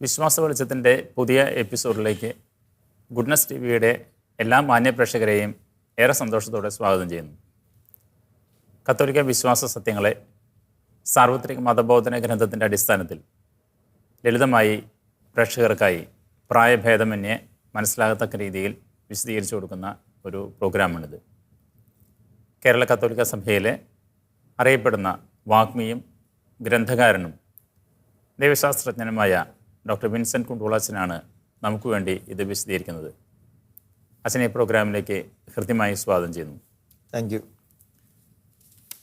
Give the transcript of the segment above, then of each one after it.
വിശ്വാസ വെളിച്ചത്തിൻ്റെ പുതിയ എപ്പിസോഡിലേക്ക് ഗുഡ്നസ് ടി വിയുടെ എല്ലാ മാന്യപ്രേക്ഷകരെയും ഏറെ സന്തോഷത്തോടെ സ്വാഗതം ചെയ്യുന്നു. കത്തോലിക്ക വിശ്വാസ സത്യങ്ങളെ സാർവത്രിക മതബോധന ഗ്രന്ഥത്തിൻ്റെ അടിസ്ഥാനത്തിൽ ലളിതമായി പ്രേക്ഷകർക്കായി പ്രായഭേദമന്യേ മനസ്സിലാകത്തക്ക രീതിയിൽ വിശദീകരിച്ചു കൊടുക്കുന്ന ഒരു പ്രോഗ്രാമാണിത്. കേരള കത്തോലിക്ക സഭയിലെ അറിയപ്പെടുന്ന വാഗ്മിയും ഗ്രന്ഥകാരനും ദൈവശാസ്ത്രജ്ഞനുമായ ഡോക്ടർ വിൻസെൻ്റ് കുണ്ടൂളച്ചനാണ് നമുക്ക് വേണ്ടി ഇത് വിശദീകരിക്കുന്നത്. അച്ഛനെ ഈ പ്രോഗ്രാമിലേക്ക് ഹൃദ്യമായി സ്വാഗതം ചെയ്യുന്നു. Thank you.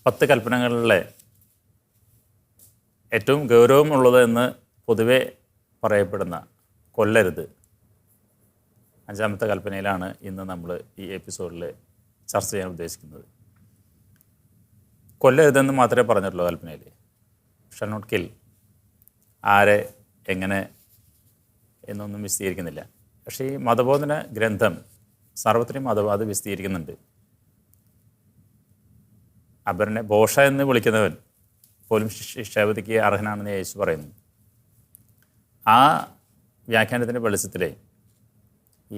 10 കൽപ്പനകളിലെ ഏറ്റവും ഗൗരവമുള്ളത് എന്ന് പൊതുവെ പറയപ്പെടുന്ന കൊല്ലരുത് 5ാമത്തെ കൽപ്പനയിലാണ് ഇന്ന് നമ്മൾ ഈ എപ്പിസോഡിൽ ചർച്ച ചെയ്യാൻ ഉദ്ദേശിക്കുന്നത്. കൊല്ലരുതെന്ന് മാത്രമേ പറഞ്ഞിട്ടുള്ളൂ കൽപ്പനയിൽ. ഷാൽ നോട്ട് കിൽ, ആരെ എങ്ങനെ എന്നൊന്നും വിശദീകരിക്കുന്നില്ല. പക്ഷേ ഈ മതബോധന ഗ്രന്ഥം സാർവത്രിക മതവാദം വിശദീകരിക്കുന്നുണ്ട്. അപരനെ ബോഷ എന്ന് വിളിക്കുന്നവൻ പോലും ശിക്ഷാവിധിക്ക് അർഹനാണെന്ന് യേശു പറയുന്നു. ആ വ്യാഖ്യാനത്തിൻ്റെ വെളിച്ചത്തിലെ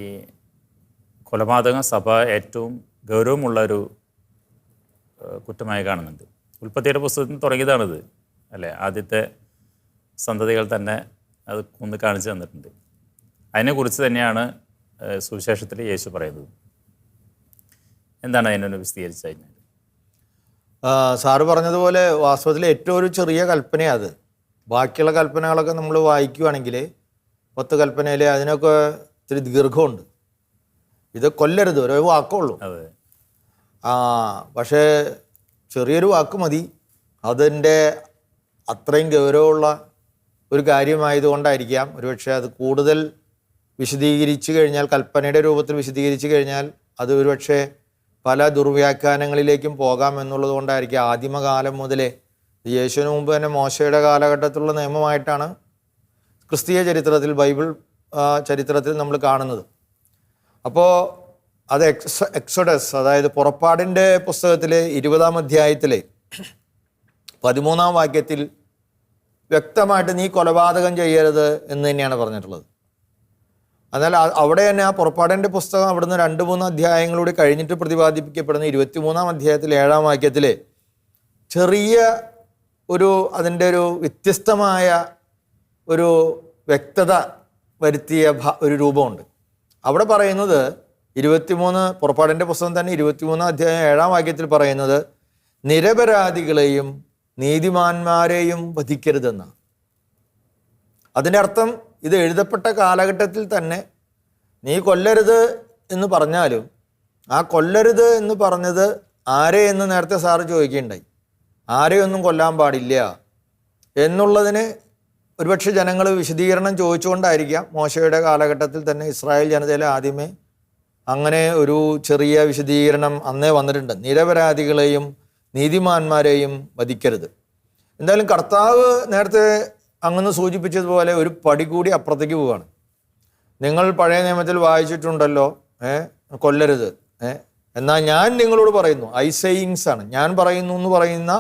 ഈ കൊലപാതകം സഭ ഏറ്റവും ഗൗരവമുള്ളൊരു കുറ്റമായി കാണുന്നുണ്ട്. ഉൽപ്പത്തിയുടെ പുസ്തകത്തിൽ തുടങ്ങിയതാണിത് അല്ലേ. ആദ്യത്തെ സന്തതികൾ തന്നെ അത് ഒന്ന് കാണിച്ചു തന്നിട്ടുണ്ട്. അതിനെക്കുറിച്ച് തന്നെയാണ് സുവിശേഷത്തിൽ യേശു പറയുന്നത്. എന്താണ് അതിനൊന്ന് വിശദീകരിച്ചു കഴിഞ്ഞാൽ? സാറ് പറഞ്ഞതുപോലെ വാസ്തവത്തിൽ ഏറ്റവും ഒരു ചെറിയ കൽപ്പനയാണ് അത്. ബാക്കിയുള്ള കൽപ്പനകളൊക്കെ നമ്മൾ വായിക്കുകയാണെങ്കിൽ 10 കൽപ്പനയിൽ അതിനൊക്കെ ഇത്തിരി ദീർഘമുണ്ട്. ഇത് കൊല്ലരുത് ഒരു വാക്കുള്ളൂ. അതെ. പക്ഷേ ചെറിയൊരു വാക്ക് മതി. അതിൻ്റെ അത്രയും ഗൗരവമുള്ള ഒരു കാര്യമായതുകൊണ്ടായിരിക്കാം ഒരുപക്ഷെ അത് കൂടുതൽ വിശദീകരിച്ചു കഴിഞ്ഞാൽ, കൽപ്പനയുടെ രൂപത്തിൽ വിശദീകരിച്ചു കഴിഞ്ഞാൽ അത് ഒരുപക്ഷെ പല ദുർവ്യാഖ്യാനങ്ങളിലേക്കും പോകാം എന്നുള്ളത് കൊണ്ടായിരിക്കും ആദിമകാലം മുതലേ, യേശുവിന് മുമ്പ് തന്നെ മോശയുടെ കാലഘട്ടത്തിലുള്ള നിയമമായിട്ടാണ് ക്രിസ്തീയ ചരിത്രത്തിൽ, ബൈബിൾ ചരിത്രത്തിൽ നമ്മൾ കാണുന്നത്. അപ്പോൾ അത് എക്സോഡസ്, അതായത് പുറപ്പാടിൻ്റെ പുസ്തകത്തിലെ 20-ാം അധ്യായത്തിലെ 13-ാം വാക്യത്തിൽ വ്യക്തമായിട്ട് നീ കൊലപാതകം ചെയ്യരുത് എന്ന് തന്നെയാണ് പറഞ്ഞിട്ടുള്ളത്. എന്നാൽ അവിടെ തന്നെ ആ പുറപ്പാടിൻ്റെ പുസ്തകം അവിടുന്ന് 2-3 അധ്യായങ്ങളൂടെ കഴിഞ്ഞിട്ട് പ്രതിപാദിപ്പിക്കപ്പെടുന്ന 23-ാം അധ്യായത്തിൽ 7-ാം വാക്യത്തിൽ ചെറിയ അതിൻ്റെ ഒരു വ്യത്യസ്തമായ ഒരു വ്യക്തത വരുത്തിയ ഒരു രൂപമുണ്ട്. അവിടെ പറയുന്നത് 23 പുറപ്പാടിൻ്റെ പുസ്തകം തന്നെ 23-ാം അധ്യായം 7-ാം വാക്യത്തിൽ പറയുന്നത് നിരപരാധികളെയും നീതിമാന്മാരെയും വധിക്കരുതെന്നാണ്. അതിൻ്റെ അർത്ഥം ഇത് എഴുതപ്പെട്ട കാലഘട്ടത്തിൽ തന്നെ നീ കൊല്ലരുത് എന്ന് പറഞ്ഞാലും ആ കൊല്ലരുത് എന്ന് പറഞ്ഞത് ആരെ എന്ന് നേരത്തെ സാറ് ചോദിക്കുകയുണ്ടായി. ആരെയൊന്നും കൊല്ലാൻ പാടില്ല എന്നുള്ളതിന് ഒരുപക്ഷെ ജനങ്ങൾ വിശദീകരണം ചോദിച്ചുകൊണ്ടായിരിക്കാം മോശയുടെ കാലഘട്ടത്തിൽ തന്നെ ഇസ്രായേൽ ജനതയിലെ ആദ്യമേ അങ്ങനെ ഒരു ചെറിയ വിശദീകരണം അന്നേ വന്നിട്ടുണ്ട്. നിരപരാധികളെയും നീതിമാന്മാരെയും വധിക്കരുത്. എന്തായാലും കർത്താവ് നേരത്തെ അങ്ങനെ സൂചിപ്പിച്ചതുപോലെ ഒരു പടി കൂടി അപ്പുറത്തേക്ക് പോവുകയാണ്. നിങ്ങൾ പഴയ നിയമത്തിൽ വായിച്ചിട്ടുണ്ടല്ലോ, കൊല്ലരുത്. എന്നാൽ ഞാൻ നിങ്ങളോട് പറയുന്നു, ഐസെയിങ്സ് ആണ്, ഞാൻ പറയുന്നു എന്ന് പറയുന്ന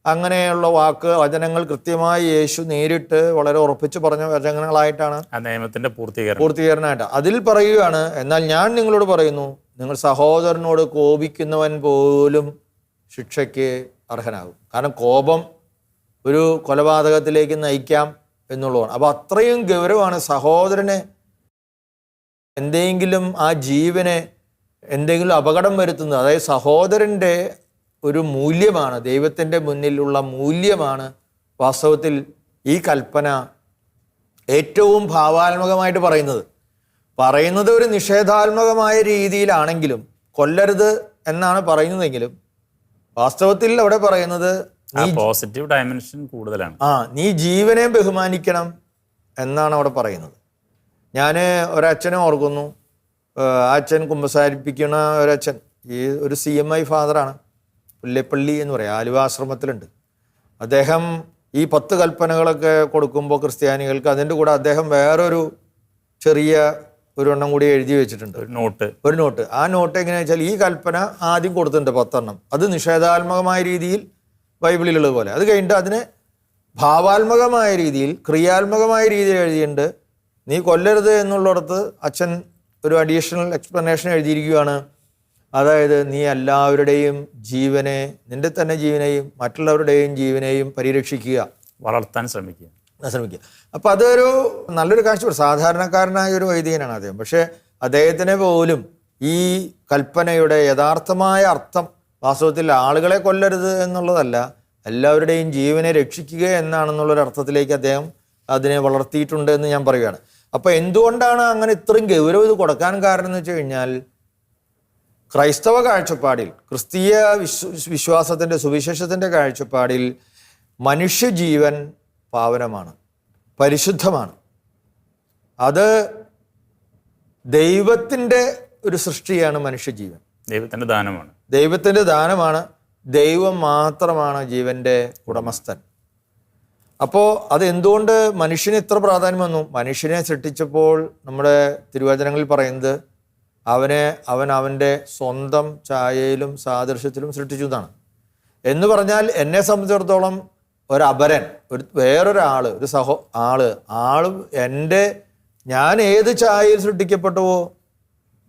അങ്ങനെയുള്ള വചനങ്ങൾ കൃത്യമായി യേശു നേരിട്ട് വളരെ ഉറപ്പിച്ച് പറഞ്ഞ വചനങ്ങളായിട്ടാണ് നിയമത്തിന്റെ പൂർത്തീകരണമായിട്ട് അതിൽ പറയുകയാണ്. എന്നാൽ ഞാൻ നിങ്ങളോട് പറയുന്നു, നിങ്ങൾ സഹോദരനോട് കോപിക്കുന്നവൻ പോലും ശിക്ഷയ്ക്ക് അർഹനാകും. കാരണം കോപം ഒരു കൊലപാതകത്തിലേക്ക് നയിക്കാം എന്നുള്ളതാണ്. അപ്പോൾ അത്രയും ഗൗരവമാണ്. സഹോദരനെ എന്തെങ്കിലും ആ ജീവനെ എന്തെങ്കിലും അപകടം വരുത്തുന്നത്, അതായത് സഹോദരൻ്റെ ഒരു മൂല്യമാണ്, ദൈവത്തിൻ്റെ മുന്നിലുള്ള മൂല്യമാണ് വാസ്തവത്തിൽ ഈ കൽപ്പന ഏറ്റവും ഭാവാത്മകമായിട്ട് പറയുന്നത് ഒരു നിഷേധാത്മകമായ രീതിയിലാണെങ്കിലും, കൊല്ലരുത് എന്നാണ് പറയുന്നതെങ്കിലും വാസ്തവത്തിൽ അവിടെ പറയുന്നത് പോസിറ്റീവ് ഡയമെൻഷൻ കൂടുതലാണ്. നീ ജീവനെ ബഹുമാനിക്കണം എന്നാണ് അവിടെ പറയുന്നത്. ഞാൻ ഒരച്ഛനെ ഓർക്കുന്നു. ആ അച്ഛൻ കുമ്പസാരിപ്പിക്കുന്ന ഒരച്ഛൻ, ഈ ഒരു CMI ഫാദറാണ്, പുല്ലേപ്പള്ളി എന്ന് പറയും, ആലുവ ആശ്രമത്തിലുണ്ട്. അദ്ദേഹം ഈ 10 കൽപ്പനകളൊക്കെ കൊടുക്കുമ്പോൾ ക്രിസ്ത്യാനികൾക്ക് അതിൻ്റെ കൂടെ അദ്ദേഹം വേറൊരു ചെറിയ ഒരെണ്ണം കൂടി എഴുതി വെച്ചിട്ടുണ്ട്, ഒരു നോട്ട്. ആ നോട്ട് എങ്ങനെയാണെന്ന് വെച്ചാൽ ഈ കൽപ്പന ആദ്യം കൊടുത്തിട്ടുണ്ട് 10 എണ്ണം. അത് നിഷേധാത്മകമായ രീതിയിൽ ബൈബിളിലുള്ളത് പോലെ. അത് കഴിഞ്ഞിട്ട് അതിനെ ഭാവാത്മകമായ രീതിയിൽ, ക്രിയാത്മകമായ രീതിയിൽ എഴുതിയിട്ടുണ്ട്. നീ കൊല്ലരുത് എന്നുള്ളിടത്ത് അച്ഛൻ ഒരു അഡീഷണൽ എക്സ്പ്ലനേഷൻ എഴുതിയിരിക്കുകയാണ്. അതായത് നീ എല്ലാവരുടെയും ജീവനെ, നിന്റെ തന്നെ ജീവനെയും മറ്റുള്ളവരുടെയും ജീവനെയും പരിരക്ഷിക്കുക, വളർത്താൻ ശ്രമിക്കുക. അപ്പം അതൊരു നല്ലൊരു കാഴ്ചപ്പാട്. സാധാരണക്കാരനായ ഒരു വൈദികനാണ് അദ്ദേഹം. പക്ഷേ അദ്ദേഹത്തിനെ പോലും ഈ കൽപ്പനയുടെ യഥാർത്ഥമായ അർത്ഥം വാസ്തവത്തിൽ ആളുകളെ കൊല്ലരുത് എന്നുള്ളതല്ല, എല്ലാവരുടെയും ജീവനെ രക്ഷിക്കുക എന്നാണെന്നുള്ളൊരു അർത്ഥത്തിലേക്ക് അദ്ദേഹം അതിനെ വളർത്തിയിട്ടുണ്ട് എന്ന് ഞാൻ പറയുകയാണ്. അപ്പോൾ എന്തുകൊണ്ടാണ് അങ്ങനെ ഇത്രയും ഗൗരവം ഇത് കൊടുക്കാൻ കാരണം എന്ന് വെച്ച് കഴിഞ്ഞാൽ, ക്രൈസ്തവ കാഴ്ചപ്പാടിൽ, ക്രിസ്തീയ വിശ്വാസത്തിൻ്റെ സുവിശേഷത്തിൻ്റെ കാഴ്ചപ്പാടിൽ മനുഷ്യജീവൻ പാവനമാണ്, പരിശുദ്ധമാണ്. അത് ദൈവത്തിൻ്റെ ഒരു സൃഷ്ടിയാണ് മനുഷ്യജീവൻ. ദൈവത്തിൻ്റെ ദാനമാണ്. ദൈവത്തിൻ്റെ ദാനമാണ്. ദൈവം മാത്രമാണ് ജീവൻ്റെ ഉടമസ്ഥൻ. അപ്പോൾ അത് എന്തുകൊണ്ട് മനുഷ്യന് ഇത്ര പ്രാധാന്യം വന്നു? മനുഷ്യനെ സൃഷ്ടിച്ചപ്പോൾ നമ്മുടെ തിരുവചനങ്ങളിൽ പറയുന്നത് അവൻ അവൻ്റെ സ്വന്തം ഛായയിലും സാദൃശ്യത്തിലും സൃഷ്ടിച്ചു എന്നാണ്. എന്ന് പറഞ്ഞാൽ എന്നെ സംബന്ധിച്ചിടത്തോളം ഒരപരൻ, വേറൊരാൾ, ഞാൻ ഏത് ഛായയിൽ സൃഷ്ടിക്കപ്പെട്ടുവോ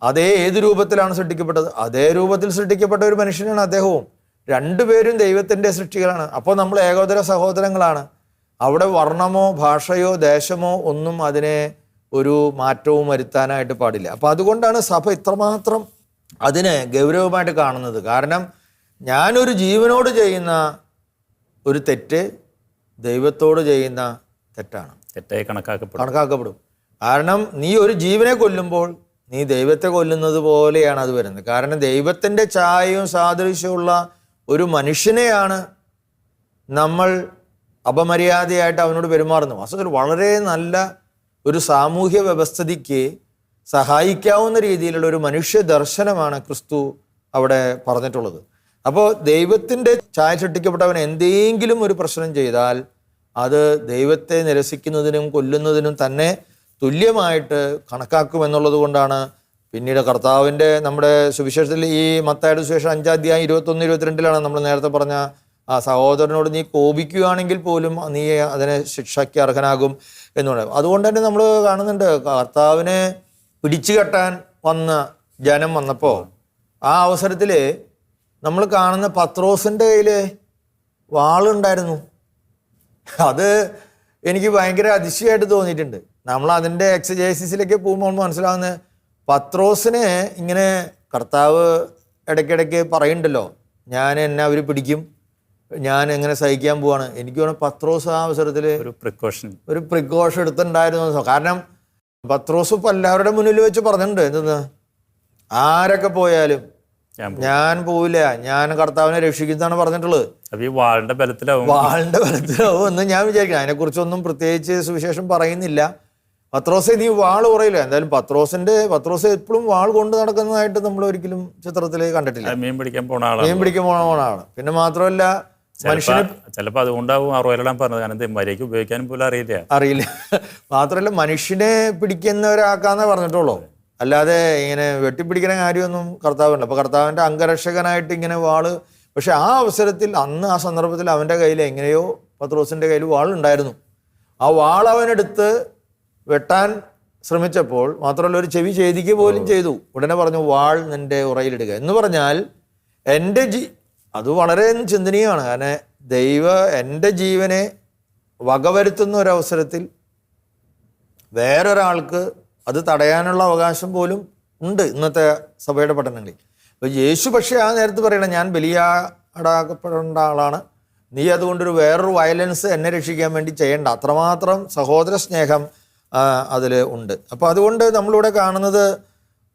അതേ ഏത് രൂപത്തിലാണ് സൃഷ്ടിക്കപ്പെട്ടത് അതേ രൂപത്തിൽ സൃഷ്ടിക്കപ്പെട്ട ഒരു മനുഷ്യനാണ് അദ്ദേഹവും. രണ്ടുപേരും ദൈവത്തിൻ്റെ സൃഷ്ടികളാണ്. അപ്പോൾ നമ്മൾ ഏകോദര സഹോദരങ്ങളാണ്. അവിടെ വർണ്ണമോ ഭാഷയോ ദേശമോ ഒന്നും അതിനെ ഒരു മാറ്റവും വരുത്താനായിട്ട് പാടില്ല. അപ്പോൾ അതുകൊണ്ടാണ് സഭ ഇത്രമാത്രം അതിനെ ഗൗരവമായിട്ട് കാണുന്നത്. കാരണം ഞാനൊരു ജീവനോട് ചെയ്യുന്ന ഒരു തെറ്റ് ദൈവത്തോട് ചെയ്യുന്ന തെറ്റാണ്, തെറ്റായി കണക്കാക്കപ്പെടും. കാരണം നീ ഒരു ജീവനെ കൊല്ലുമ്പോൾ നീ ദൈവത്തെ കൊല്ലുന്നത് പോലെയാണ് അത് വരുന്നത്. കാരണം ദൈവത്തിൻ്റെ ഛായയും സാദൃശ്യമുള്ള ഒരു മനുഷ്യനെയാണ് നമ്മൾ അപമര്യാദയായിട്ട് അവനോട് പെരുമാറുന്നത്. വാസ്തവത്തിൽ വളരെ നല്ല ഒരു സാമൂഹ്യ വ്യവസ്ഥിതിക്ക് സഹായിക്കാവുന്ന രീതിയിലുള്ള ഒരു മനുഷ്യ ദർശനമാണ് ക്രിസ്തു അവിടെ പറഞ്ഞിട്ടുള്ളത്. അപ്പോൾ ദൈവത്തിൻ്റെ ഛായ സൃഷ്ടിക്കപ്പെട്ടവൻ എന്തെങ്കിലും ഒരു പ്രശ്നം ചെയ്താൽ അത് ദൈവത്തെ നിരസിക്കുന്നതിനും കൊല്ലുന്നതിനും തന്നെ തുല്യമായിട്ട് കണക്കാക്കുമെന്നുള്ളത് കൊണ്ടാണ് പിന്നീട് കർത്താവിൻ്റെ നമ്മുടെ സുവിശേഷത്തിൽ ഈ മത്തായിയുടെ സുവിശേഷം 5-ാം അധ്യായം 21-22 നമ്മൾ നേരത്തെ പറഞ്ഞ ആ സഹോദരനോട് നീ കോപിക്കുകയാണെങ്കിൽ പോലും നീ അതിനെ ശിക്ഷയ്ക്ക് അർഹനാകും എന്നുള്ളത്. അതുകൊണ്ട് തന്നെ നമ്മൾ കാണുന്നുണ്ട്, കർത്താവിനെ പിടിച്ചു കെട്ടാൻ വന്ന ജനം വന്നപ്പോൾ ആ അവസരത്തിൽ നമ്മൾ കാണുന്ന പത്രോസിൻ്റെ കയ്യിൽ വാളുണ്ടായിരുന്നു. അത് എനിക്ക് ഭയങ്കര അതിശയമായിട്ട് തോന്നിയിട്ടുണ്ട്. നമ്മൾ അതിൻ്റെ എക്സജൈസിസിലേക്ക് പോകുമ്പോൾ മനസ്സിലാവുന്നത്, പത്രോസിനെ ഇങ്ങനെ കർത്താവ് ഇടയ്ക്കിടയ്ക്ക് പറയുന്നുണ്ടല്ലോ, എന്നെ അവർ പിടിക്കും, ഞാൻ എങ്ങനെ സഹിക്കാൻ പോവാണ്. എനിക്ക് തോന്നുന്നു പത്രോസ് ആ അവസരത്തിൽ ഒരു പ്രിക്കോഷൻ എടുത്തിട്ടുണ്ടായിരുന്നു. കാരണം പത്രോസ് ഇപ്പം എല്ലാവരുടെ മുന്നിൽ വെച്ച് പറഞ്ഞിട്ടുണ്ട്, എന്തെന്ന്, ആരൊക്കെ പോയാലും ഞാൻ പോവില്ല, ഞാൻ കർത്താവിനെ രക്ഷിക്കുന്നതാണ് പറഞ്ഞിട്ടുള്ളത്. വാളിന്റെ ബലത്തിലാവും എന്ന് ഞാൻ വിചാരിക്കണം. അതിനെക്കുറിച്ചൊന്നും പ്രത്യേകിച്ച് സുവിശേഷം പറയുന്നില്ല. പത്രോസെ നീ വാൾ കുറയില്ല. എന്തായാലും പത്രോസ് എപ്പോഴും വാൾ കൊണ്ട് നടക്കുന്നതായിട്ട് നമ്മൾ ഒരിക്കലും ചിത്രത്തിൽ കണ്ടിട്ടില്ല. മീൻ പിടിക്കാൻ പോണ ആളാണ്. പിന്നെ മാത്രമല്ല മനുഷ്യന് ചിലപ്പോൾ അതുകൊണ്ടാവും പറഞ്ഞത്, കാരണം മര്യാദയ്ക്ക് ഉപയോഗിക്കാനും പോലും അറിയില്ല. മാത്രമല്ല മനുഷ്യനെ പിടിക്കുന്നവരാക്കാന്നേ പറഞ്ഞിട്ടുള്ളൂ, അല്ലാതെ ഇങ്ങനെ വെട്ടിപ്പിടിക്കുന്ന കാര്യമൊന്നും കർത്താവുണ്ട്. അപ്പോൾ കർത്താവിൻ്റെ അംഗരക്ഷകനായിട്ട് ഇങ്ങനെ വാള്, പക്ഷെ ആ അവസരത്തിൽ ആ സന്ദർഭത്തിൽ അവൻ്റെ കയ്യിൽ എങ്ങനെയോ പത്രോസിൻ്റെ കയ്യിൽ വാളുണ്ടായിരുന്നു. ആ വാൾ അവനെടുത്ത് വെട്ടാൻ ശ്രമിച്ചപ്പോൾ മാത്രമല്ല ഒരു ചെവി ഛേദിക്കുക പോലും ചെയ്തു. ഉടനെ പറഞ്ഞു, വാൾ നിൻ്റെ ഉറയിലിടുക എന്ന് പറഞ്ഞാൽ അത് വളരെ ചിന്തനീയമാണ്. കാരണം എൻ്റെ ജീവനെ വകവരുത്തുന്ന ഒരവസരത്തിൽ വേറൊരാൾക്ക് അത് തടയാനുള്ള അവകാശം പോലും ഉണ്ട് ഇന്നത്തെ സഭയുടെ പഠനങ്ങളിൽ. അപ്പോൾ യേശു പക്ഷേ ആ നേരത്ത് പറയണം, ഞാൻ ബലിയാടാക്കപ്പെടേണ്ട ആളാണ്, നീ അതുകൊണ്ടൊരു വേറൊരു വയലൻസ് എന്നെ രക്ഷിക്കാൻ വേണ്ടി ചെയ്യേണ്ട. അത്രമാത്രം സഹോദര സ്നേഹം അതിൽ ഉണ്ട്. അപ്പോൾ അതുകൊണ്ട് നമ്മളിവിടെ കാണുന്നത്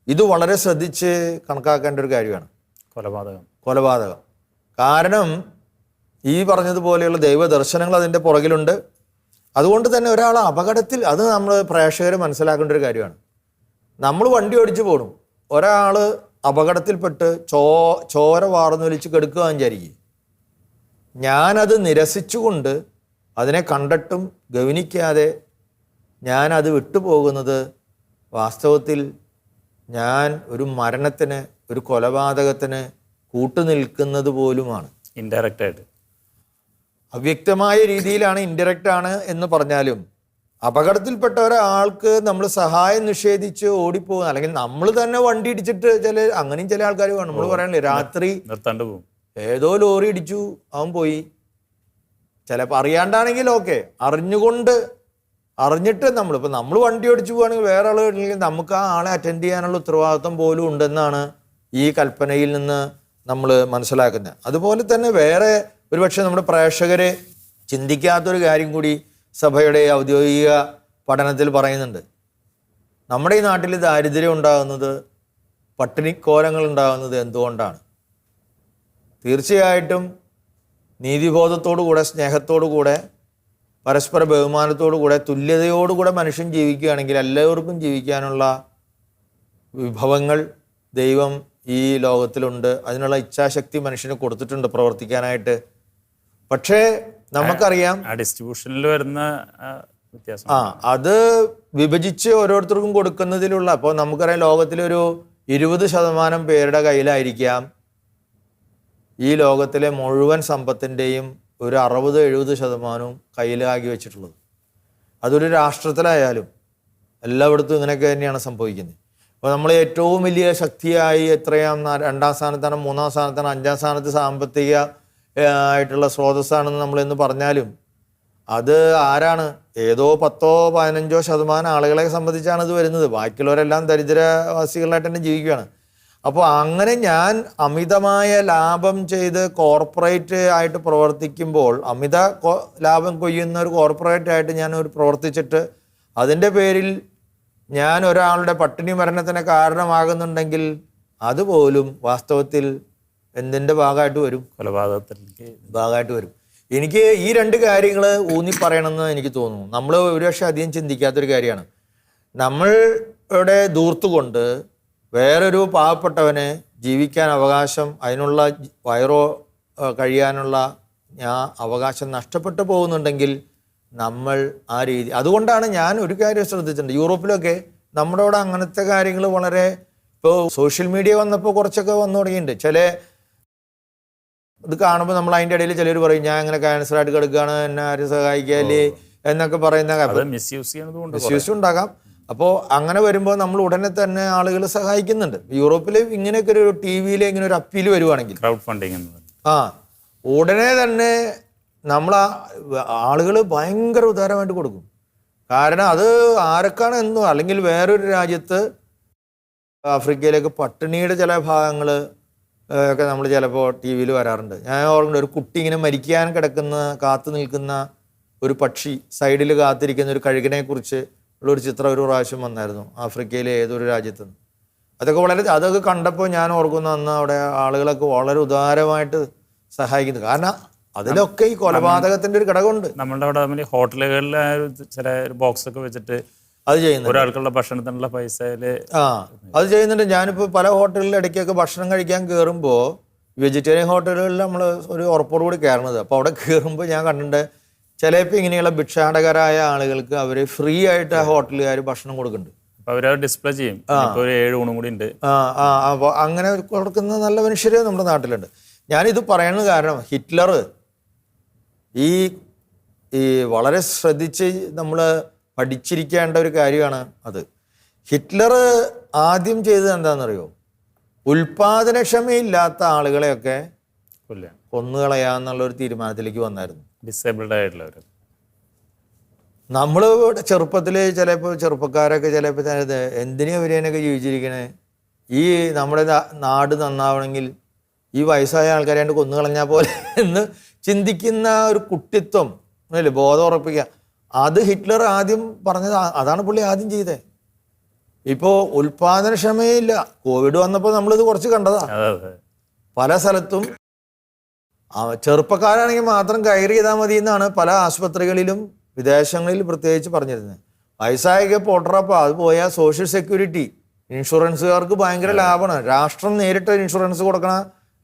ഇത് വളരെ ശ്രദ്ധിച്ച് കണക്കാക്കേണ്ട ഒരു കാര്യമാണ്, കൊലപാതകം. കാരണം ഈ പറഞ്ഞതുപോലെയുള്ള ദൈവദർശനങ്ങൾ അതിൻ്റെ പുറകിലുണ്ട്. അതുകൊണ്ട് തന്നെ ഒരാൾ അപകടത്തിൽ, അത് നമ്മൾ പ്രേക്ഷകർ മനസ്സിലാക്കേണ്ട ഒരു കാര്യമാണ്. നമ്മൾ വണ്ടി ഓടിച്ച് പോകണം, ഒരാൾ അപകടത്തിൽപ്പെട്ട് ചോര വാർന്നൊലിച്ച് കെടുക്കുക വിചാരിക്കുക. ഞാനത് നിരസിച്ചുകൊണ്ട് അതിനെ കണ്ടിട്ടും ഗൗനിക്കാതെ ഞാനത് വിട്ടുപോകുന്നത് വാസ്തവത്തിൽ ഞാൻ ഒരു മരണത്തിന്, ഒരു കൊലപാതകത്തിന് കൂട്ടുനിൽക്കുന്നത് പോലുമാണ്. ഇൻഡയറക്റ്റായിട്ട്, അവ്യക്തമായ രീതിയിലാണ്, ഇൻഡയറക്റ്റ് ആണ് എന്ന് പറഞ്ഞാലും അപകടത്തിൽപ്പെട്ട ഒരാൾക്ക് നമ്മൾ സഹായം നിഷേധിച്ച് ഓടിപ്പോകുന്ന, അല്ലെങ്കിൽ നമ്മൾ തന്നെ വണ്ടി ഇടിച്ചിട്ട് അങ്ങനെയും ചില ആൾക്കാർ കാണും. നമ്മൾ പറയാനില്ലേ, രാത്രി നിർത്താണ്ട് പോകും, ഏതോ ലോറി ഇടിച്ചു, അവൻ പോയി. ചിലപ്പോൾ അറിയാണ്ടാണെങ്കിൽ ഓക്കെ, അറിഞ്ഞിട്ട് നമ്മൾ വണ്ടി ഓടിച്ചു പോവുകയാണെങ്കിൽ വേറെ ആളുകളില്ലെങ്കിൽ നമുക്ക് ആ ആളെ അറ്റൻഡ് ചെയ്യാനുള്ള ഉത്തരവാദിത്വം പോലും ഉണ്ടെന്നാണ് ഈ കൽപ്പനയിൽ നിന്ന് നമ്മൾ മനസ്സിലാക്കുന്നത്. അതുപോലെ തന്നെ വേറെ ഒരുപക്ഷെ നമ്മുടെ പ്രേക്ഷകരെ ചിന്തിക്കാത്തൊരു കാര്യം കൂടി സഭയുടെ ഔദ്യോഗിക പഠനത്തിൽ പറയുന്നുണ്ട്. നമ്മുടെ ഈ നാട്ടിൽ ദാരിദ്ര്യം ഉണ്ടാകുന്നത്, പട്ടിണിക്കോലങ്ങൾ ഉണ്ടാകുന്നത് എന്തുകൊണ്ടാണ്? തീർച്ചയായിട്ടും നീതിബോധത്തോടുകൂടെ, സ്നേഹത്തോടുകൂടെ, പരസ്പര ബഹുമാനത്തോടുകൂടെ, തുല്യതയോടുകൂടെ മനുഷ്യൻ ജീവിക്കുകയാണെങ്കിൽ എല്ലാവർക്കും ജീവിക്കാനുള്ള വിഭവങ്ങൾ ദൈവം ഈ ലോകത്തിലുണ്ട്. അതിനുള്ള ഇച്ഛാശക്തി മനുഷ്യന് കൊടുത്തിട്ടുണ്ട് പ്രവർത്തിക്കാനായിട്ട്. പക്ഷേ നമുക്കറിയാം ഡിസ്ട്രിബ്യൂഷനിൽ വരുന്ന വ്യത്യാസം, അത് വിഭജിച്ച് ഓരോരുത്തർക്കും കൊടുക്കുന്നതിലുള്ള, അപ്പോൾ നമുക്കറിയാം ലോകത്തിലൊരു 20% പേരുടെ കയ്യിലായിരിക്കാം ഈ ലോകത്തിലെ മുഴുവൻ സമ്പത്തിൻ്റെയും ഒരു 60-70% കയ്യിലാക്കി വെച്ചിട്ടുള്ളത്. അതൊരു രാഷ്ട്രത്തിലായാലും എല്ലായിടത്തും ഇങ്ങനെയൊക്കെ തന്നെയാണ് സംഭവിക്കുന്നത്. അപ്പോൾ നമ്മൾ ഏറ്റവും വലിയ ശക്തിയായി എത്രയാം 2ാം സ്ഥാനത്താണ്, 3ാം സ്ഥാനത്താണ്, 5ാം സ്ഥാനത്ത് സാമ്പത്തിക ആയിട്ടുള്ള സ്രോതസ്സാണെന്ന് നമ്മളെന്ന് പറഞ്ഞാലും അത് ആരാണ്? ഏതോ 10-15% ആളുകളെ സംബന്ധിച്ചാണ് ഇത് വരുന്നത്. ബാക്കിയുള്ളവരെല്ലാം ദരിദ്രവാസികളായിട്ട് തന്നെ ജീവിക്കുകയാണ്. അപ്പോൾ അങ്ങനെ ഞാൻ അമിതമായ ലാഭം ചെയ്ത് കോർപ്പറേറ്റ് ആയിട്ട് പ്രവർത്തിക്കുമ്പോൾ, ലാഭം കൊയ്യുന്ന ഒരു കോർപ്പറേറ്റ് ആയിട്ട് ഞാൻ പ്രവർത്തിച്ചിട്ട് അതിൻ്റെ പേരിൽ ഞാൻ ഒരാളുടെ പട്ടിണി മരണത്തിന് കാരണമാകുന്നുണ്ടെങ്കിൽ അതുപോലും വാസ്തവത്തിൽ എന്തിൻ്റെ ഭാഗമായിട്ട് വരും? കൊലപാതകത്തിലേക്ക് ഭാഗമായിട്ട് വരും. എനിക്ക് ഈ 2 കാര്യങ്ങൾ ഊന്നി പറയണമെന്ന് എനിക്ക് തോന്നുന്നു. നമ്മൾ ഒരുപക്ഷെ അധികം ചിന്തിക്കാത്തൊരു കാര്യമാണ്. നമ്മളുടെ ധൂർത്തുകൊണ്ട് വേറൊരു പാവപ്പെട്ടവന് ജീവിക്കാൻ അവകാശം, അതിനുള്ള വയറോ കഴിയാനുള്ള അവകാശം നഷ്ടപ്പെട്ടു പോകുന്നുണ്ടെങ്കിൽ നമ്മൾ ആ രീതി, അതുകൊണ്ടാണ് ഞാൻ ഒരു കാര്യം ശ്രദ്ധിച്ചിട്ടുണ്ട്. യൂറോപ്പിലൊക്കെ നമ്മുടെ അവിടെ അങ്ങനത്തെ കാര്യങ്ങൾ വളരെ, ഇപ്പോൾ സോഷ്യൽ മീഡിയ വന്നപ്പോൾ കുറച്ചൊക്കെ വന്നു തുടങ്ങിയിട്ടുണ്ട്. ഇത് കാണുമ്പോൾ നമ്മൾ അതിൻ്റെ ഇടയിൽ ചിലർ പറയും, ഞാൻ ഇങ്ങനെ ക്യാൻസറായിട്ട് കിടക്കുകയാണ്, എന്നെ ആരും സഹായിക്കാല്ലേ എന്നൊക്കെ പറയുന്ന മിസ്യൂസ് ഉണ്ടാകാം. അപ്പോൾ അങ്ങനെ വരുമ്പോൾ നമ്മൾ ഉടനെ തന്നെ ആളുകൾ സഹായിക്കുന്നുണ്ട്. യൂറോപ്പിൽ ഇങ്ങനെയൊക്കെ ഒരു TV-യിൽ ഇങ്ങനെ ഒരു അപ്പീൽ വരുവാണെങ്കിൽ, ക്രൗഡ് ഫണ്ടിങ്, ഉടനെ തന്നെ ആളുകൾ ഭയങ്കര ഉദാരമായിട്ട് കൊടുക്കും. കാരണം അത് ആരൊക്കെയാണ് എന്നോ, അല്ലെങ്കിൽ വേറൊരു രാജ്യത്ത് ആഫ്രിക്കയിലേക്ക് പട്ടിണിയുടെ ചില ഭാഗങ്ങൾ ഒക്കെ നമ്മൾ ചിലപ്പോൾ TV-യിൽ വരാറുണ്ട്. ഞാൻ ഓർമ്മയുണ്ട്, ഒരു കുട്ടി ഇങ്ങനെ മരിക്കാൻ കാത്തു നിൽക്കുന്ന ഒരു പക്ഷി, സൈഡിൽ കാത്തിരിക്കുന്ന ഒരു കഴുകിനെ കുറിച്ച് ഉള്ളൊരു ചിത്രം ഒരു പ്രാവശ്യം വന്നായിരുന്നു ആഫ്രിക്കയിലെ ഏതൊരു രാജ്യത്ത് നിന്ന്. അതൊക്കെ കണ്ടപ്പോൾ ഞാൻ ഓർക്കുന്നു, അന്ന് അവിടെ ആളുകളൊക്കെ വളരെ ഉദാരമായിട്ട് സഹായിക്കുന്നു. കാരണം അതിലൊക്കെ ഈ കൊലപാതകത്തിന്റെ ഒരു ഘടകമുണ്ട്. നമ്മളുടെ അവിടെ ഹോട്ടലുകളിൽ ചില ബോക്സ് ഒക്കെ വെച്ചിട്ട് അത് ചെയ്യുന്നു, ഒരാൾക്കുള്ള ഭക്ഷണത്തിനുള്ള പൈസ അത് ചെയ്യുന്നുണ്ട്. ഞാനിപ്പോൾ പല ഹോട്ടലിൽ ഇടയ്ക്കൊക്കെ ഭക്ഷണം കഴിക്കാൻ കയറുമ്പോൾ, വെജിറ്റേറിയൻ ഹോട്ടലുകളിൽ നമ്മൾ ഒരു ഉറപ്പോടുകൂടി കയറണത്. അപ്പോൾ അവിടെ കയറുമ്പോൾ ഞാൻ കണ്ടിട്ടുണ്ട്, ചിലപ്പോൾ ഇങ്ങനെയുള്ള ഭിക്ഷാടകരായ ആളുകൾക്ക് അവർ ഫ്രീ ആയിട്ട് ആ ഹോട്ടലുകാർ ഭക്ഷണം കൊടുക്കുന്നുണ്ട്. ഡിസ്പ്ലേ ചെയ്യും, ഒരു 7 ഊണും കൂടി ഉണ്ട്. അപ്പോൾ അങ്ങനെ കൊടുക്കുന്ന നല്ല മനുഷ്യർ നമ്മുടെ നാട്ടിലുണ്ട്. ഞാനിത് പറയുന്നത് കാരണം ഹിറ്റ്ലർ ഈ വളരെ ശ്രദ്ധിച്ച് നമ്മൾ പഠിച്ചിരിക്കേണ്ട ഒരു കാര്യമാണ് അത്. ഹിറ്റ്ലർ ആദ്യം ചെയ്തത് എന്താണെന്നറിയോ? ഉൽപാദനക്ഷമയില്ലാത്ത ആളുകളെയൊക്കെ കൊന്നുകളയാന്നുള്ളൊരു തീരുമാനത്തിലേക്ക് വന്നായിരുന്നു. ഡിസേബിൾഡ് ആയിട്ടുള്ളവർ. നമ്മൾ ചെറുപ്പത്തിൽ ചിലപ്പോൾ ചെറുപ്പക്കാരൊക്കെ ചിലപ്പോൾ എന്തിനാ അവരേനൊക്കെ ജീവിച്ചിരിക്കണേ, ഈ നമ്മുടെ നാട് നന്നാവണമെങ്കിൽ ഈ വയസ്സായ ആൾക്കാരെ കൊണ്ട് കൊന്നുകളഞ്ഞാൽ പോലെ എന്ന് ചിന്തിക്കുന്ന ഒരു കുട്ടിത്വം അല്ലേ, ബോധം ഉറപ്പിക്കുക. അത് ഹിറ്റ്ലർ ആദ്യം പറഞ്ഞത്, അതാണ് പുള്ളി ആദ്യം ചെയ്തത്. ഇപ്പോൾ ഉൽപാദനക്ഷമയില്ല. കോവിഡ് വന്നപ്പോൾ നമ്മളിത് കുറച്ച് കണ്ടതാ. പല സ്ഥലത്തും ചെറുപ്പക്കാരാണെങ്കിൽ മാത്രം കയറി ചെയ്താൽ മതി എന്നാണ് പല ആശുപത്രികളിലും വിദേശങ്ങളിൽ പ്രത്യേകിച്ച് പറഞ്ഞിരുന്നത്. വയസ്സായ പോട്ടറപ്പോൾ അത് പോയാൽ സോഷ്യൽ സെക്യൂരിറ്റി, ഇൻഷുറൻസുകാർക്ക് ഭയങ്കര ലാഭമാണ്. രാഷ്ട്രം നേരിട്ട് ഇൻഷുറൻസ് കൊടുക്കണ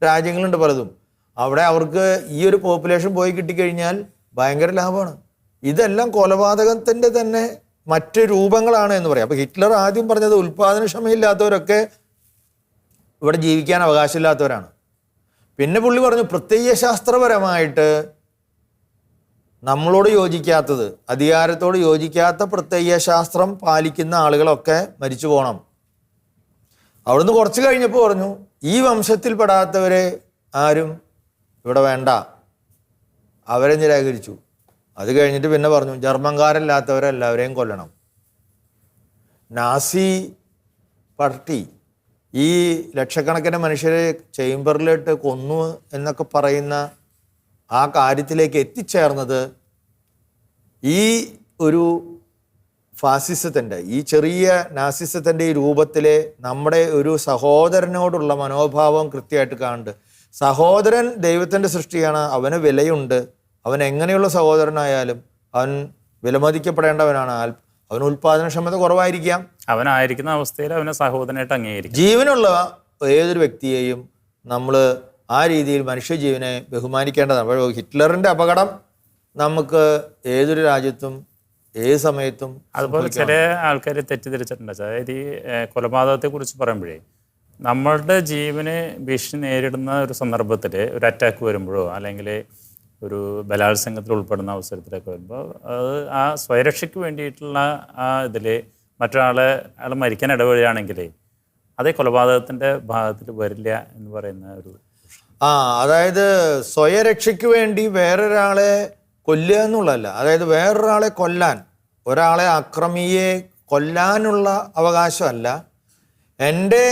രാജ്യങ്ങളുണ്ട് പലതും. അവിടെ അവർക്ക് ഈ ഒരു പോപ്പുലേഷൻ പോയി കിട്ടിക്കഴിഞ്ഞാൽ ഭയങ്കര ലാഭമാണ്. ഇതെല്ലാം കൊലപാതകത്തിൻ്റെ തന്നെ മറ്റ് രൂപങ്ങളാണ് എന്ന് പറയാം. അപ്പോൾ ഹിറ്റ്ലർ ആദ്യം പറഞ്ഞത് ഉൽപാദനക്ഷമയില്ലാത്തവരൊക്കെ ഇവിടെ ജീവിക്കാൻ അവകാശമില്ലാത്തവരാണ്. പിന്നെ പുള്ളി പറഞ്ഞു, പ്രത്യയശാസ്ത്രപരമായിട്ട് നമ്മളോട് യോജിക്കാത്തത്, അധികാരത്തോട് യോജിക്കാത്ത പ്രത്യയശാസ്ത്രം പാലിക്കുന്ന ആളുകളൊക്കെ മരിച്ചു പോകണം. അവിടുന്ന് കുറച്ച് കഴിഞ്ഞപ്പോൾ പറഞ്ഞു, ഈ വംശത്തിൽപ്പെടാത്തവരെ ആരും ഇവിടെ വേണ്ട, അവരെ നിരാകരിച്ചു. അത് കഴിഞ്ഞിട്ട് പിന്നെ പറഞ്ഞു, ജർമ്മൻകാരല്ലാത്തവരെ എല്ലാവരെയും കൊല്ലണം. നാസി പാർട്ടി ഈ ലക്ഷക്കണക്കിന് മനുഷ്യരെ ചേംബറിലിട്ട് കൊന്നു എന്നൊക്കെ പറയുന്ന ആ കാര്യത്തിലേക്ക് എത്തിച്ചേർന്നത് ഈ ഒരു ഫാസിസത്തിൻ്റെ, ഈ ചെറിയ നാസിസത്തിൻ്റെ ഈ രൂപത്തിലെ നമ്മുടെ ഒരു സഹോദരനോടുള്ള മനോഭാവം കൃത്യമായിട്ട് കാണുന്നുണ്ട്. സഹോദരൻ ദൈവത്തിൻ്റെ സൃഷ്ടിയാണ്, അവന് വിലയുണ്ട്. അവൻ എങ്ങനെയുള്ള സഹോദരനായാലും അവൻ വിലമതിക്കപ്പെടേണ്ടവനാണ്. അവന് ഉൽപാദനക്ഷമത കുറവായിരിക്കാം, അവനായിരിക്കുന്ന അവസ്ഥയിൽ അവനെ സഹോദരനായിട്ട് അംഗീകരിക്കും. ജീവനുള്ള ഏതൊരു വ്യക്തിയെയും നമ്മൾ ആ രീതിയിൽ മനുഷ്യജീവനെ ബഹുമാനിക്കേണ്ടതാണ്. അപ്പോൾ ഹിറ്റ്ലറിൻ്റെ അപകടം നമുക്ക് ഏതൊരു രാജ്യത്തും ഏത് സമയത്തും. അതുപോലെ ചില ആൾക്കാർ തെറ്റിദ്ധരിച്ചിട്ടുണ്ട്. അതായത് ഈ കൊലപാതകത്തെക്കുറിച്ച് പറയുമ്പോഴേ, നമ്മളുടെ ജീവന് ഭീഷണി നേരിടുന്ന ഒരു സന്ദർഭത്തിൽ ഒരു അറ്റാക്ക് വരുമ്പോഴോ അല്ലെങ്കിൽ ഒരു ബലാത്സംഗത്തിൽ ഉൾപ്പെടുന്ന അവസരത്തിലൊക്കെ വരുമ്പോൾ അത് ആ സ്വയരക്ഷയ്ക്ക് വേണ്ടിയിട്ടുള്ള ആ ഇതിൽ മറ്റൊരാളെ അയാൾ മരിക്കാൻ ഇടവഴിയാണെങ്കിൽ അതേ കൊലപാതകത്തിൻ്റെ ഭാഗത്തിൽ വരില്ല എന്ന് പറയുന്ന ഒരു അതായത് സ്വയരക്ഷയ്ക്ക് വേണ്ടി വേറൊരാളെ കൊല്ലുക എന്നുള്ളതല്ല. അതായത് വേറൊരാളെ കൊല്ലാൻ, ഒരാളെ അക്രമിയെ കൊല്ലാനുള്ള അവകാശമല്ല. എൻ്റെ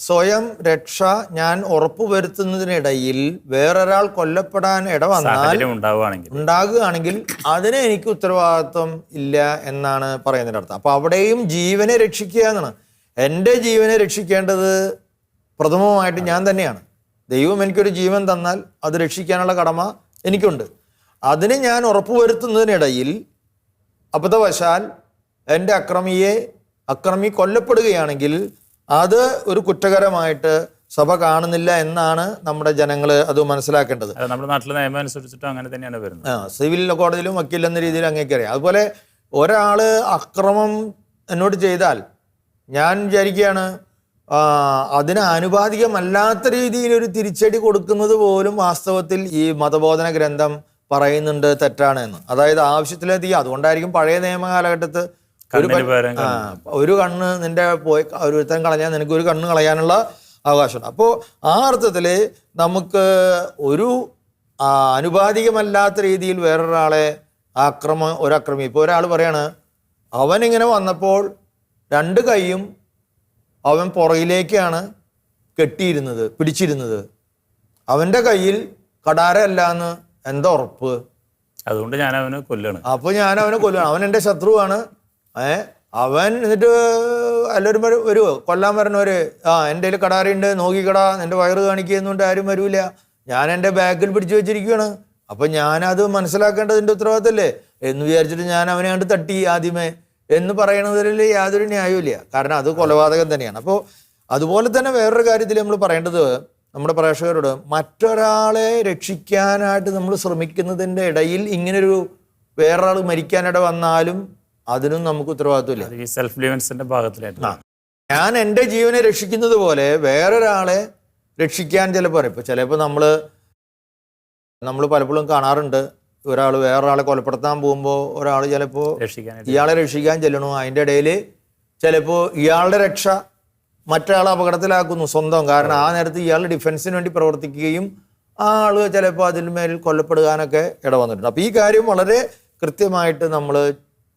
സ്വയം രക്ഷ ഞാൻ ഉറപ്പുവരുത്തുന്നതിനിടയിൽ വേറൊരാൾ കൊല്ലപ്പെടാൻ ഇടവന്നാൽ ഉണ്ടാകുകയാണെങ്കിൽ അതിന് എനിക്ക് ഉത്തരവാദിത്വം ഇല്ല എന്നാണ് പറയുന്നതിൻ്റെ അർത്ഥം. അപ്പോൾ അവിടെയും ജീവനെ രക്ഷിക്കുക എന്നാണ്. എൻ്റെ ജീവനെ രക്ഷിക്കേണ്ടത് പ്രഥമമായിട്ട് ഞാൻ തന്നെയാണ്. ദൈവം എനിക്കൊരു ജീവൻ തന്നാൽ അത് രക്ഷിക്കാനുള്ള കടമ എനിക്കുണ്ട്. അതിന് ഞാൻ ഉറപ്പുവരുത്തുന്നതിനിടയിൽ അബദ്ധവശാൽ എൻ്റെ അക്രമി കൊല്ലപ്പെടുകയാണെങ്കിൽ അത് ഒരു കുറ്റകരമായിട്ട് സഭ കാണുന്നില്ല എന്നാണ് നമ്മുടെ ജനങ്ങൾ അത് മനസ്സിലാക്കേണ്ടത്. നമ്മുടെ നാട്ടിലെ നിയമം അനുസരിച്ചിട്ട് അങ്ങനെ തന്നെയാണ് വരുന്നത്. സിവിൽ കോടതിയിലും വക്കീലെന്ന രീതിയിൽ അങ്ങേക്കറിയാം. അതുപോലെ ഒരാൾ അക്രമം എന്നോട് ചെയ്താൽ ഞാൻ വിചാരിക്കുകയാണ് അതിന് ആനുപാതികമല്ലാത്ത രീതിയിൽ ഒരു തിരിച്ചടി കൊടുക്കുന്നത് പോലും വാസ്തവത്തിൽ ഈ മതബോധന ഗ്രന്ഥം പറയുന്നുണ്ട് തെറ്റാണ് എന്ന്. അതായത് ആവശ്യത്തിലധികം. അതുകൊണ്ടായിരിക്കും പഴയ നിയമ കാലഘട്ടത്ത് ഒരു കണ്ണ് നിന്റെ പോയി ഒരുത്തൻ കളഞ്ഞാൽ നിനക്ക് ഒരു കണ്ണ് കളയാനുള്ള അവകാശമുണ്ട്. അപ്പോൾ ആ അർത്ഥത്തിൽ നമുക്ക് ഒരു അനുപാതികമല്ലാത്ത രീതിയിൽ വേറൊരാളെ ഒരക്രമി ഇപ്പോൾ ഒരാൾ പറയാണ്, അവനിങ്ങനെ വന്നപ്പോൾ രണ്ട് കൈയും അവൻ പുറകിലേക്കാണ് പിടിച്ചിരുന്നത്, അവൻ്റെ കയ്യിൽ കടാരല്ല എന്ന് എന്താ ഉറപ്പ്? അതുകൊണ്ട് ഞാൻ അവനെ കൊല്ലാണ്. അപ്പോൾ ഞാൻ അവനെ കൊല്ലാണ്, അവൻ എൻ്റെ ശത്രുവാണ്. അവൻ എന്നിട്ട് എല്ലാവരും വരുമോ കൊല്ലാൻ വരണവര്? എൻ്റെ കയ്യിൽ കടാരയുണ്ട്, നോക്കിക്കടാ, നിൻ്റെ വയറ് കാണിക്കുന്നുണ്ട്, ആരും വരൂല, ഞാൻ എൻ്റെ ബാഗിൽ പിടിച്ചു വെച്ചിരിക്കുകയാണ്. അപ്പം ഞാനത് മനസ്സിലാക്കേണ്ടതിൻ്റെ ഉത്തരവാദിത്തമല്ലേ എന്ന് വിചാരിച്ചിട്ട് ഞാൻ അവനെ കണ്ട് തട്ടി ആദ്യമേ എന്ന് പറയണതിൽ യാതൊരു ന്യായവുമില്ല. കാരണം അത് കൊലപാതകം തന്നെയാണ്. അപ്പോൾ അതുപോലെ തന്നെ വേറൊരു കാര്യത്തിൽ നമ്മൾ പറയേണ്ടത് നമ്മുടെ പ്രേക്ഷകരോട്, മറ്റൊരാളെ രക്ഷിക്കാനായിട്ട് നമ്മൾ ശ്രമിക്കുന്നതിൻ്റെ ഇടയിൽ ഇങ്ങനൊരു വേറൊരാൾ മരിക്കാനിട വന്നാലും അതിനും നമുക്ക് ഉത്തരവാദിത്വമില്ല. സെൽഫ് ഡിഫെൻസിന്റെ ഭാഗത്തിലായിട്ട് ഞാൻ എൻ്റെ ജീവനെ രക്ഷിക്കുന്നത് പോലെ വേറൊരാളെ രക്ഷിക്കാൻ ചിലപ്പോൾ നമ്മൾ പലപ്പോഴും കാണാറുണ്ട്, ഒരാൾ വേറൊരാളെ കൊലപ്പെടുത്താൻ പോകുമ്പോൾ ഒരാൾ ചിലപ്പോൾ ഇയാളെ രക്ഷിക്കാൻ ചെല്ലണു, അതിൻ്റെ ഇടയിൽ ചിലപ്പോൾ ഇയാളുടെ രക്ഷ മറ്റൊരാളെ അപകടത്തിലാക്കുന്നു സ്വന്തം. കാരണം ആ നേരത്ത് ഇയാൾ ഡിഫെൻസിന് വേണ്ടി പ്രവർത്തിക്കുകയും ആ ആൾ ചിലപ്പോൾ അതിന്മേൽ കൊല്ലപ്പെടുവാനൊക്കെ ഇടവന്നിട്ടുണ്ട്. അപ്പോൾ ഈ കാര്യം വളരെ കൃത്യമായിട്ട് നമ്മൾ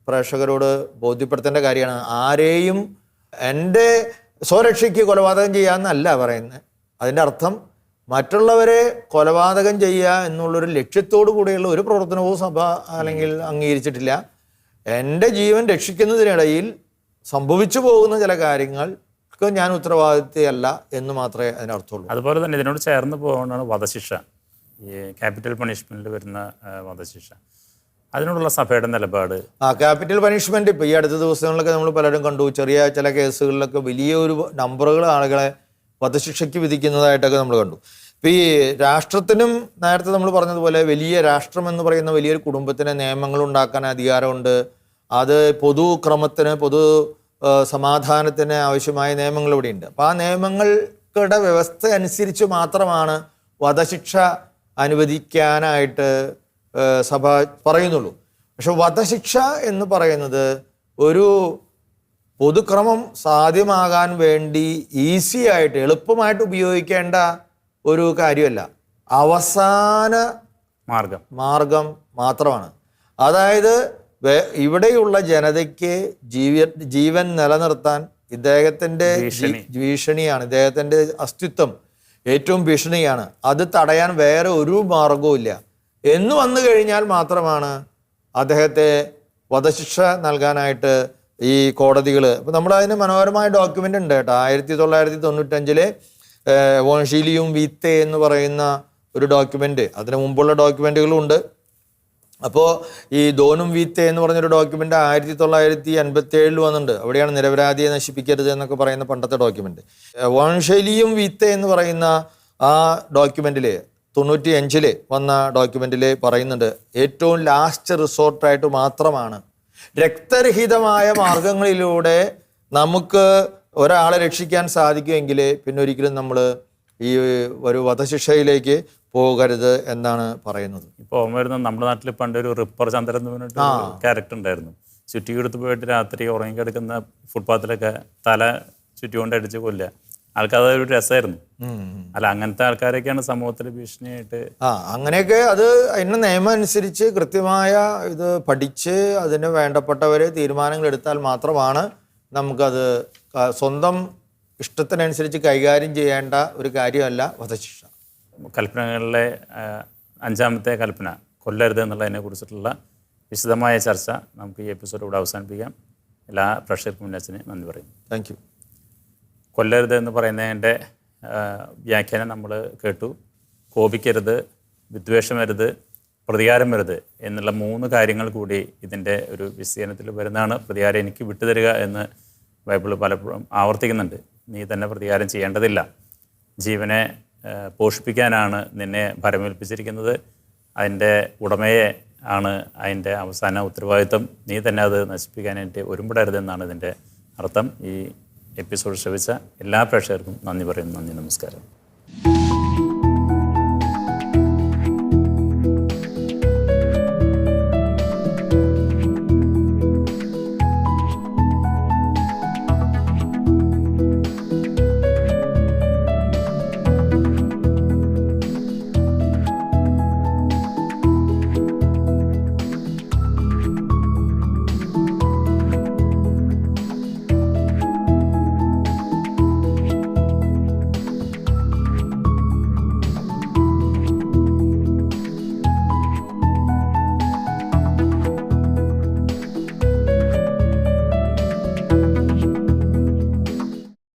പ്രേക്ഷകരോട് ബോധ്യപ്പെടുത്തേണ്ട കാര്യമാണ്. ആരെയും എൻ്റെ സ്വരക്ഷയ്ക്ക് കൊലപാതകം ചെയ്യാമെന്നല്ല പറയുന്നത്. അതിൻ്റെ അർത്ഥം മറ്റുള്ളവരെ കൊലപാതകം ചെയ്യുക എന്നുള്ളൊരു ലക്ഷ്യത്തോടു കൂടിയുള്ള ഒരു പ്രവർത്തനവും സഭ അല്ലെങ്കിൽ അംഗീകരിച്ചിട്ടില്ല. എൻ്റെ ജീവൻ രക്ഷിക്കുന്നതിനിടയിൽ സംഭവിച്ചു പോകുന്ന ചില കാര്യങ്ങൾക്ക് ഞാൻ ഉത്തരവാദിത്തമല്ല എന്ന് മാത്രമേ അതിനർത്ഥമുള്ളൂ. അതുപോലെ തന്നെ ഇതിനോട് ചേർന്ന് പോകുന്നതാണ് വധശിക്ഷ. ഈ ക്യാപിറ്റൽ പണിഷ്മെൻറ്റിൽ വരുന്ന വധശിക്ഷ, അതിനോടുള്ള സഭയുടെ നിലപാട്. ക്യാപിറ്റൽ പണിഷ്മെന്റ് ഇപ്പോൾ ഈ അടുത്ത ദിവസങ്ങളിലൊക്കെ നമ്മൾ പലരും കണ്ടു. ചെറിയ ചില കേസുകളിലൊക്കെ വലിയൊരു നമ്പറുകൾ ആളുകളെ വധശിക്ഷയ്ക്ക് വിധിക്കുന്നതായിട്ടൊക്കെ നമ്മൾ കണ്ടു. ഇപ്പോൾ ഈ രാഷ്ട്രത്തിനും നേരത്തെ നമ്മൾ പറഞ്ഞതുപോലെ വലിയ രാഷ്ട്രം എന്ന് പറയുന്ന വലിയൊരു കുടുംബത്തിന് നിയമങ്ങൾ ഉണ്ടാക്കാൻ അധികാരമുണ്ട്. അത് പൊതുക്രമത്തിന് സമാധാനത്തിന് ആവശ്യമായ നിയമങ്ങൾ ഇവിടെയുണ്ട്. അപ്പോൾ ആ നിയമങ്ങളുടെ വ്യവസ്ഥ അനുസരിച്ച് മാത്രമാണ് വധശിക്ഷ അനുവദിക്കാനായിട്ട് സഭ പറയുന്നുള്ളൂ. പക്ഷെ വധശിക്ഷ എന്ന് പറയുന്നത് ഒരു പൊതുക്രമം സാധ്യമാകാൻ വേണ്ടി ഈസി ആയിട്ട് എളുപ്പമായിട്ട് ഉപയോഗിക്കേണ്ട ഒരു കാര്യമല്ല, അവസാന മാർഗം മാത്രമാണ്. അതായത് ഇവിടെയുള്ള ജനതയ്ക്ക് ജീവൻ നിലനിർത്താൻ ഇദ്ദേഹത്തിൻ്റെ ഭീഷണിയാണ്, ഇദ്ദേഹത്തിൻ്റെ അസ്തിത്വം ഏറ്റവും ഭീഷണിയാണ്. അത് തടയാൻ വേറെ ഒരു മാർഗവും ഇല്ല എന്ന് വന്നു കഴിഞ്ഞാൽ മാത്രമാണ് അദ്ദേഹത്തെ വധശിക്ഷ നൽകാനായിട്ട് ഈ കോടതികൾ. ഇപ്പം നമ്മളതിന് മനോഹരമായ ഡോക്യുമെൻ്റ് ഉണ്ട് കേട്ടോ. 1995 വോൺഷീലിയും വീത്തെ എന്ന് പറയുന്ന ഒരു ഡോക്യുമെൻ്റ്, അതിന് മുമ്പുള്ള ഡോക്യുമെൻറ്റുകളും ഉണ്ട്. അപ്പോൾ ഈ ദോനും വീത്തെ എന്ന് പറഞ്ഞൊരു ഡോക്യുമെൻ്റ് 1957 വന്നിട്ടുണ്ട്. അവിടെയാണ് നിരപരാധിയെ നശിപ്പിക്കരുത് എന്നൊക്കെ പറയുന്ന പണ്ടത്തെ ഡോക്യുമെൻ്റ്. വോൺഷീലിയും വീത്തെ എന്ന് പറയുന്ന ആ ഡോക്യുമെൻറ്റിൽ 95 വന്ന ഡോക്യുമെൻറ്റിൽ പറയുന്നുണ്ട്, ഏറ്റവും ലാസ്റ്റ് റിസോർട്ടായിട്ട് മാത്രമാണ് രക്തരഹിതമായ മാർഗങ്ങളിലൂടെ നമുക്ക് ഒരാളെ രക്ഷിക്കാൻ സാധിക്കുമെങ്കിൽ പിന്നെ ഒരിക്കലും നമ്മൾ ഈ ഒരു വധശിക്ഷയിലേക്ക് പോകരുത് എന്നാണ് പറയുന്നത്. ഇപ്പോൾ ഓർമ്മ വരുന്നത് നമ്മുടെ നാട്ടിൽ പണ്ടൊരു റിപ്പർ ചന്ദ്രൻ എന്ന് പറഞ്ഞിട്ട് ക്യാരക്ടർ ഉണ്ടായിരുന്നു. ചുറ്റി എടുത്ത് പോയിട്ട് രാത്രി ഉറങ്ങിക്കിടക്കുന്ന ഫുട്പാത്തിലൊക്കെ തല ചുറ്റി കൊണ്ട് അടിച്ച് കൊല്ലുക. ആൾക്കതൊരു രസമായിരുന്നു. അല്ല, അങ്ങനത്തെ ആൾക്കാരൊക്കെയാണ് സമൂഹത്തിൽ ഭീഷണിയായിട്ട്. അങ്ങനെയൊക്കെ അത് അതിൻ്റെ നിയമം അനുസരിച്ച് കൃത്യമായ ഇത് പഠിച്ച് അതിന് വേണ്ടപ്പെട്ടവരെ തീരുമാനങ്ങൾ എടുത്താൽ മാത്രമാണ് നമുക്കത് സ്വന്തം ഇഷ്ടത്തിനനുസരിച്ച് കൈകാര്യം ചെയ്യേണ്ട ഒരു കാര്യമല്ല വധശിക്ഷ. കൽപ്പനകളിലെ 5ാമത്തെ കൽപ്പന കൊല്ലരുത് എന്നുള്ളതിനെ കുറിച്ചിട്ടുള്ള വിശദമായ ചർച്ച നമുക്ക് ഈ എപ്പിസോഡ് ഇവിടെ അവസാനിപ്പിക്കാം. എല്ലാ പ്രേക്ഷകർക്കും മുന്നേച്ചന് നന്ദി പറയുന്നു. Thank you. കൊല്ലരുത് എന്ന് പറയുന്നതിൻ്റെ വ്യാഖ്യാനം നമ്മൾ കേട്ടു. കോപിക്കരുത്, വിദ്വേഷം വരുത്, പ്രതികാരം വരുത് എന്നുള്ള 3 കാര്യങ്ങൾ കൂടി ഇതിൻ്റെ ഒരു വിശദീകരണത്തിൽ വരുന്നതാണ്. പ്രതികാരം എനിക്ക് വിട്ടുതരിക എന്ന് ബൈബിൾ പലപ്പോഴും ആവർത്തിക്കുന്നുണ്ട്. നീ തന്നെ പ്രതികാരം ചെയ്യേണ്ടതില്ല, ജീവനെ പോഷിപ്പിക്കാനാണ് നിന്നെ ഭരമേൽപ്പിച്ചിരിക്കുന്നത്, അതിൻ്റെ ഉടമയെ ആണ് അതിൻ്റെ അവസാന ഉത്തരവാദിത്വം, നീ തന്നെ അത് നശിപ്പിക്കാനായിട്ട് ഒരുമ്പെടരുതെന്നാണ് ഇതിൻ്റെ അർത്ഥം. ഈ എപ്പിസോഡ് ശ്രവിച്ച എല്ലാ പ്രേക്ഷകർക്കും നന്ദി പറയുന്നു. നന്ദി, നമസ്കാരം.